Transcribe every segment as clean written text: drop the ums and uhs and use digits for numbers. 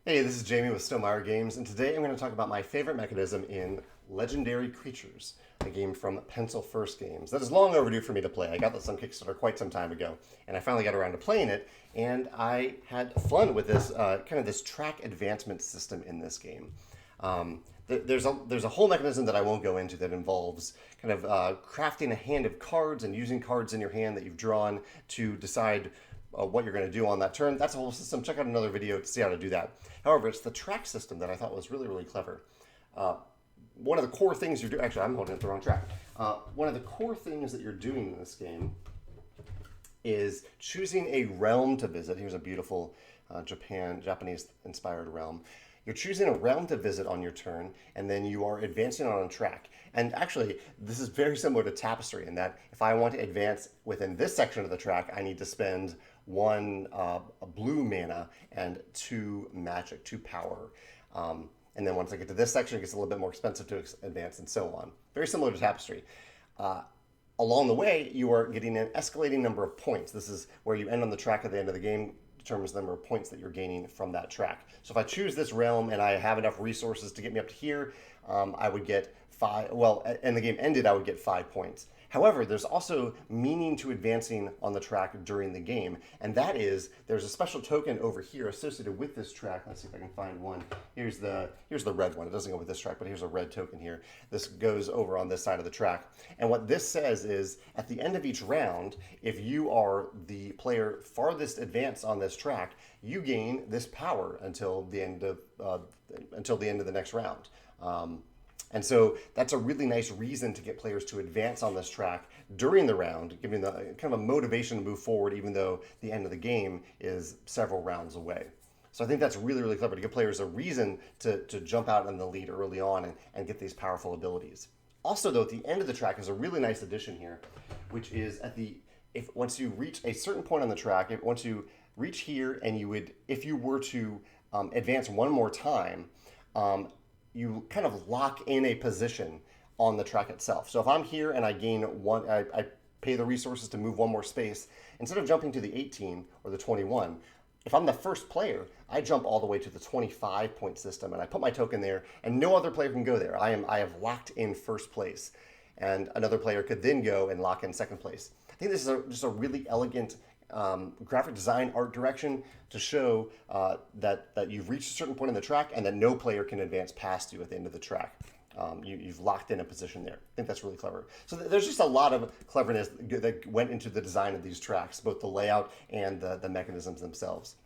Hey, this is Jamey with Stonemaier Games, and today I'm going to talk about my favorite mechanism in Legendary Creatures, a game from Pencil First Games that is long overdue for me to play. I got this on Kickstarter quite some time ago, and I finally got around to playing it, and I had fun with this kind of this track advancement system in this game. There's a whole mechanism that I won't go into that involves kind of crafting a hand of cards and using cards in your hand that you've drawn to decide what you're going to do on that turn. That's a whole system. Check out another video to see how to do that. However, it's the track system that I thought was really, really clever. One of the core things you're doing, actually, I'm holding it the wrong track. One of the core things that you're doing in this game is choosing a realm to visit. Here's a beautiful Japanese-inspired realm. You're choosing a realm to visit on your turn, and then you are advancing on a track. And actually, this is very similar to Tapestry in that if I want to advance within this section of the track, I need to spend one blue mana and 2 magic, 2 power. And then once I get to this section, it gets a little bit more expensive to advance and so on. Very similar to Tapestry. Along the way, you are getting an escalating number of points. This is where you end on the track at the end of the game, determines the number of points that you're gaining from that track. So if I choose this realm and I have enough resources to get me up to here, I would get 5, well, and the game ended, I would get 5 points. However, there's also meaning to advancing on the track during the game, and that is there's a special token over here associated with this track. Let's see if I can find one. Here's the red one. It doesn't go with this track, but here's a red token here. This goes over on this side of the track. And what this says is at the end of each round, if you are the player farthest advanced on this track, you gain this power until the end of the next round. And so that's a really nice reason to get players to advance on this track during the round, giving the kind of a motivation to move forward, even though the end of the game is several rounds away. So I think that's really, really clever to give players a reason to jump out in the lead early on and get these powerful abilities. Also, though, at the end of the track is a really nice addition here, which is once you reach a certain point on the track, once you reach here and if you were to advance one more time, you kind of lock in a position on the track itself. So if I'm here and I gain one, I pay the resources to move one more space, instead of jumping to the 18 or the 21, if I'm the first player, I jump all the way to the 25 point system and I put my token there and no other player can go there. I have locked in first place and another player could then go and lock in second place. I think this is just a really elegant graphic design art direction to show that you've reached a certain point in the track and that no player can advance past you at the end of the track. You've locked in a position there. I think that's really clever. So there's just a lot of cleverness that went into the design of these tracks, both the layout and the mechanisms themselves.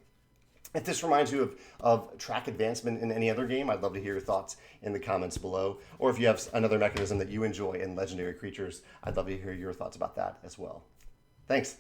If this reminds you of track advancement in any other game, I'd love to hear your thoughts in the comments below. Or if you have another mechanism that you enjoy in Legendary Creatures, I'd love to hear your thoughts about that as well. Thanks.